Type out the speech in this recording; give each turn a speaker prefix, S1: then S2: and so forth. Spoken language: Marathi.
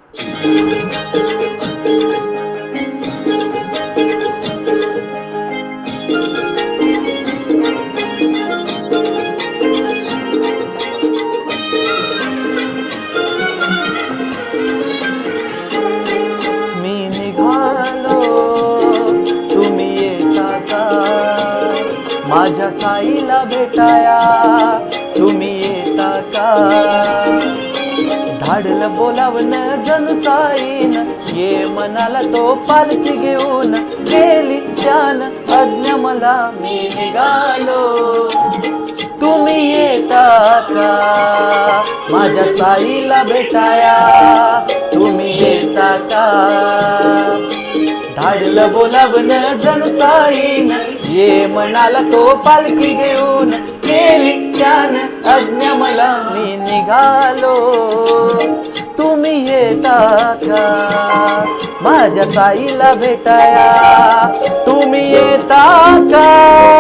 S1: मी निघालो तुम्ही येता का, माझ्या साईला भेटाया तुम्ही येता का. धाडलं बोलावन जणू साईन, ये मनाला तो पालखी घेऊन, गेली त्यान अज्ञ मला. मी निघालो तुम्ही येता का, माझ्या साईला भेटाया तुम्ही येता का. धाडलं बोलावन जणू साईन, ये मनाला तो पालखी घेऊन, गेली त्यान अज्ञ मला. मी निघालो तुम्ही येता का, माझ्या साईला भेटाया तुम्ही येता का.